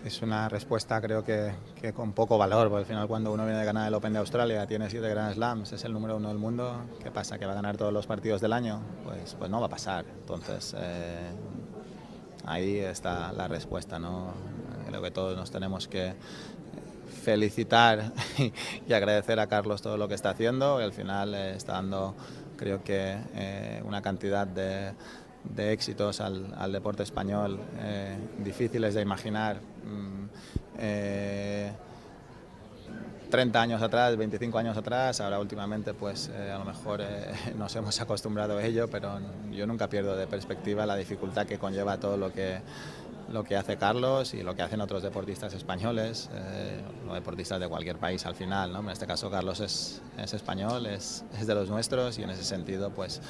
Es una respuesta creo que con poco valor, porque al final cuando uno viene de ganar el Open de Australia, tiene 7 Grand Slams, es el número 1 del mundo, ¿qué pasa? ¿Que va a ganar todos los partidos del año? Pues no va a pasar. Entonces ahí está la respuesta, ¿no? Creo que todos nos tenemos que felicitar y agradecer a Carlos todo lo que está haciendo, y al final está dando, creo que una cantidad de éxitos al deporte español difíciles de imaginar 30 años atrás, 25 años atrás. Ahora últimamente pues a lo mejor nos hemos acostumbrado a ello, pero yo nunca pierdo de perspectiva la dificultad que conlleva todo lo que hace Carlos y lo que hacen otros deportistas españoles, o deportistas de cualquier país al final, ¿no? En este caso Carlos es español, es de los nuestros, y en ese sentido pues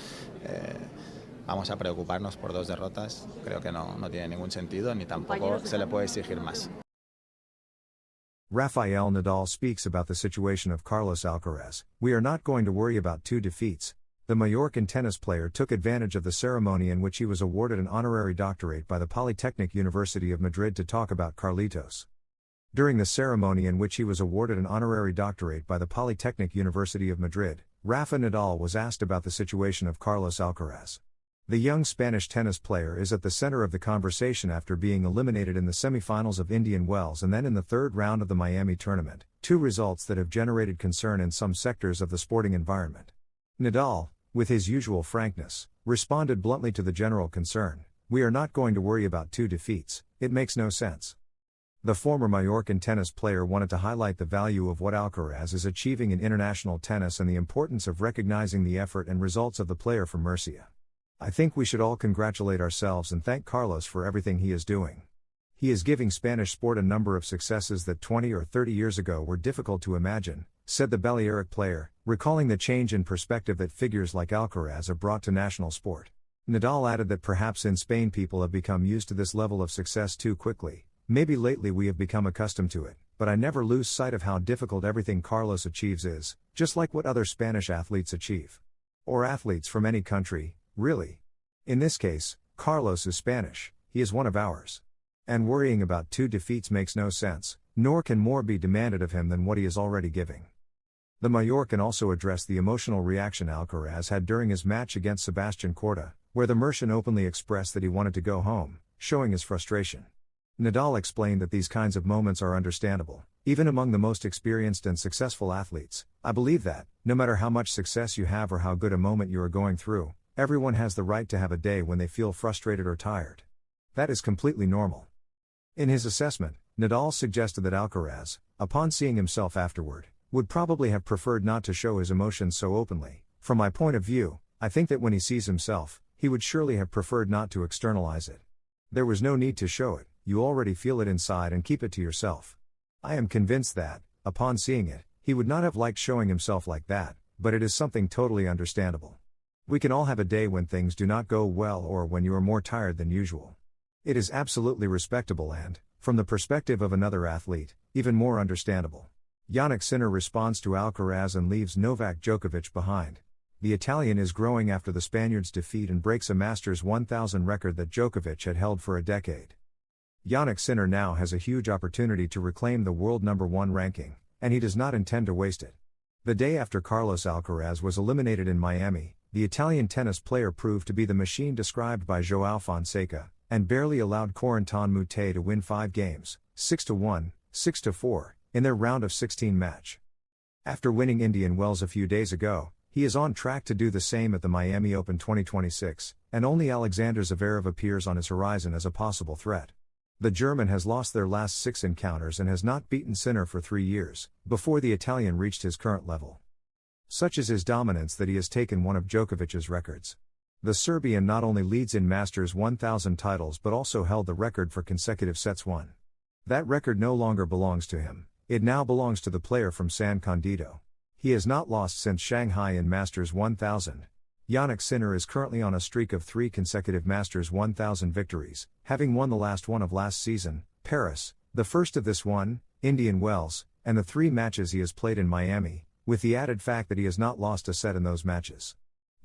vamos a preocuparnos por 2 derrotas. Creo que no tiene ningún sentido, ni tampoco se le puede exigir más. Rafael Nadal speaks about the situation of Carlos Alcaraz. We are not going to worry about 2 defeats. The Mallorcan tennis player took advantage of the ceremony in which he was awarded an honorary doctorate by the Polytechnic University of Madrid to talk about Carlitos. During the ceremony in which he was awarded an honorary doctorate by the Polytechnic University of Madrid, Rafa Nadal was asked about the situation of Carlos Alcaraz. The young Spanish tennis player is at the center of the conversation after being eliminated in the semifinals of Indian Wells and then in the 3rd round of the Miami tournament, 2 results that have generated concern in some sectors of the sporting environment. Nadal, with his usual frankness, responded bluntly to the general concern: "We are not going to worry about 2 defeats, it makes no sense." The former Mallorcan tennis player wanted to highlight the value of what Alcaraz is achieving in international tennis and the importance of recognizing the effort and results of the player from Murcia. "I think we should all congratulate ourselves and thank Carlos for everything he is doing. He is giving Spanish sport a number of successes that 20 or 30 years ago were difficult to imagine," said the Balearic player, recalling the change in perspective that figures like Alcaraz have brought to national sport. Nadal added that perhaps in Spain people have become used to this level of success too quickly. "Maybe lately we have become accustomed to it, but I never lose sight of how difficult everything Carlos achieves is, just like what other Spanish athletes achieve. Or athletes from any country, really. In this case, Carlos is Spanish, he is one of ours. And worrying about 2 defeats makes no sense, nor can more be demanded of him than what he is already giving." The Mallorcan also addressed the emotional reaction Alcaraz had during his match against Sebastian Korda, where the Murcian openly expressed that he wanted to go home, showing his frustration. Nadal explained that these kinds of moments are understandable, even among the most experienced and successful athletes. "I believe that, no matter how much success you have or how good a moment you are going through, everyone has the right to have a day when they feel frustrated or tired. That is completely normal." In his assessment, Nadal suggested that Alcaraz, upon seeing himself afterward, would probably have preferred not to show his emotions so openly. "From my point of view, I think that when he sees himself, he would surely have preferred not to externalize it. There was no need to show it, you already feel it inside and keep it to yourself. I am convinced that, upon seeing it, he would not have liked showing himself like that, but it is something totally understandable. We can all have a day when things do not go well or when you are more tired than usual. It is absolutely respectable and, from the perspective of another athlete, even more understandable." Jannik Sinner responds to Alcaraz and leaves Novak Djokovic behind. The Italian is growing after the Spaniard's defeat and breaks a Masters 1000 record that Djokovic had held for a decade. Jannik Sinner now has a huge opportunity to reclaim the world #1 ranking, and he does not intend to waste it. The day after Carlos Alcaraz was eliminated in Miami, the Italian tennis player proved to be the machine described by João Fonseca, and barely allowed Corentin Moutet to win 5 games, 6-1, 6-4, in their round of 16 match. After winning Indian Wells a few days ago, he is on track to do the same at the Miami Open 2026, and only Alexander Zverev appears on his horizon as a possible threat. The German has lost their last 6 encounters and has not beaten Sinner for 3 years, before the Italian reached his current level. Such is his dominance that he has taken one of Djokovic's records. The Serbian not only leads in Masters 1000 titles but also held the record for consecutive sets won. That record no longer belongs to him, it now belongs to the player from San Candido. He has not lost since Shanghai in Masters 1000. Jannik Sinner is currently on a streak of 3 consecutive Masters 1000 victories, having won the last one of last season, Paris, the first of this one, Indian Wells, and the 3 matches he has played in Miami, with the added fact that he has not lost a set in those matches.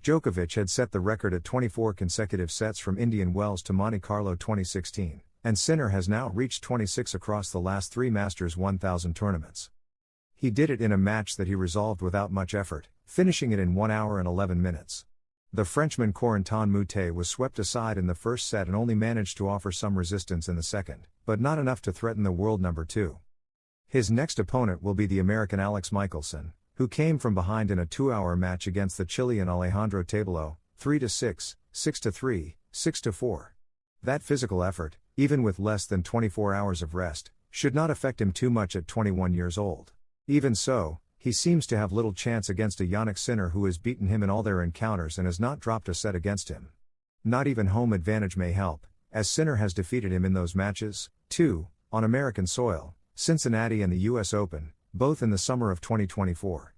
Djokovic had set the record at 24 consecutive sets from Indian Wells to Monte Carlo 2016, and Sinner has now reached 26 across the last 3 Masters 1000 tournaments. He did it in a match that he resolved without much effort, finishing it in 1 hour and 11 minutes. The Frenchman Corentin Moutet was swept aside in the first set and only managed to offer some resistance in the second, but not enough to threaten the world number 2. His next opponent will be the American Alex Michelsen, who came from behind in a 2-hour match against the Chilean Alejandro Tabilo, 3-6, 6-3, 6-4. That physical effort, even with less than 24 hours of rest, should not affect him too much at 21 years old. Even so, he seems to have little chance against a Jannik Sinner who has beaten him in all their encounters and has not dropped a set against him. Not even home advantage may help, as Sinner has defeated him in those matches, too, on American soil, Cincinnati and the US Open, both in the summer of 2024.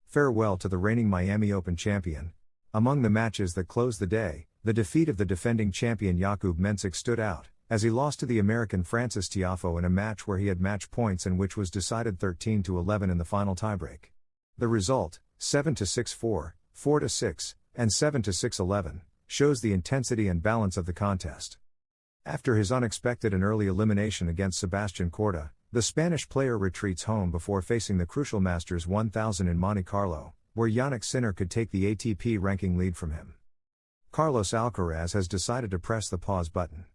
Farewell to the reigning Miami Open champion. Among the matches that closed the day, the defeat of the defending champion Jakub Mensik stood out, as he lost to the American Francis Tiafoe in a match where he had match points and which was decided 13-11 in the final tiebreak. The result, 7-6-4, 4-6, and 7-6-11, shows the intensity and balance of the contest. After his unexpected and early elimination against Sebastian Korda, the Spanish player retreats home before facing the crucial Masters 1000 in Monte Carlo, where Jannik Sinner could take the ATP ranking lead from him. Carlos Alcaraz has decided to press the pause button.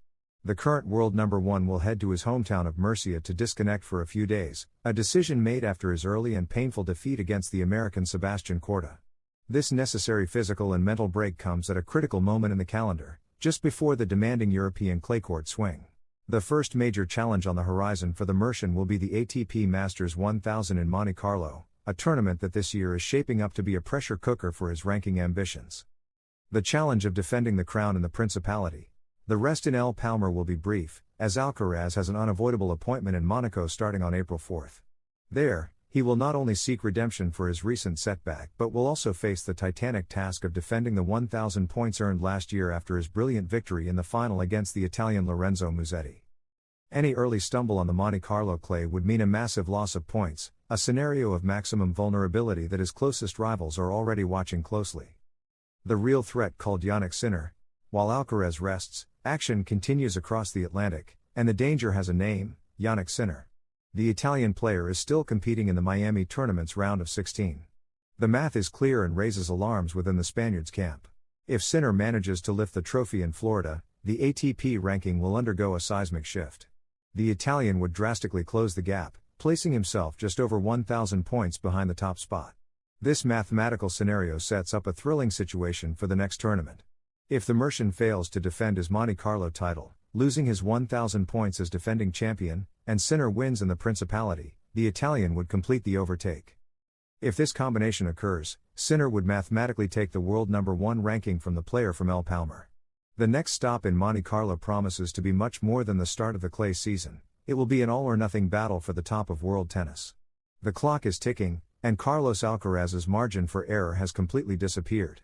The current world number 1 will head to his hometown of Murcia to disconnect for a few days, a decision made after his early and painful defeat against the American Sebastian Korda. This necessary physical and mental break comes at a critical moment in the calendar, just before the demanding European clay court swing. The first major challenge on the horizon for the Mercian will be the ATP Masters 1000 in Monte Carlo, a tournament that this year is shaping up to be a pressure cooker for his ranking ambitions. The challenge of defending the crown in the Principality. The rest in El Palmar will be brief, as Alcaraz has an unavoidable appointment in Monaco starting on April 4. There, he will not only seek redemption for his recent setback but will also face the titanic task of defending the 1,000 points earned last year after his brilliant victory in the final against the Italian Lorenzo Musetti. Any early stumble on the Monte Carlo clay would mean a massive loss of points, a scenario of maximum vulnerability that his closest rivals are already watching closely. The real threat called Jannik Sinner. While Alcaraz rests, action continues across the Atlantic, and the danger has a name, Jannik Sinner. The Italian player is still competing in the Miami tournament's round of 16. The math is clear and raises alarms within the Spaniards' camp. If Sinner manages to lift the trophy in Florida, the ATP ranking will undergo a seismic shift. The Italian would drastically close the gap, placing himself just over 1,000 points behind the top spot. This mathematical scenario sets up a thrilling situation for the next tournament. If the Mercian fails to defend his Monte Carlo title, losing his 1,000 points as defending champion, and Sinner wins in the Principality, the Italian would complete the overtake. If this combination occurs, Sinner would mathematically take the world number 1 ranking from the player from El Palmar. The next stop in Monte Carlo promises to be much more than the start of the clay season. It will be an all-or-nothing battle for the top of world tennis. The clock is ticking, and Carlos Alcaraz's margin for error has completely disappeared.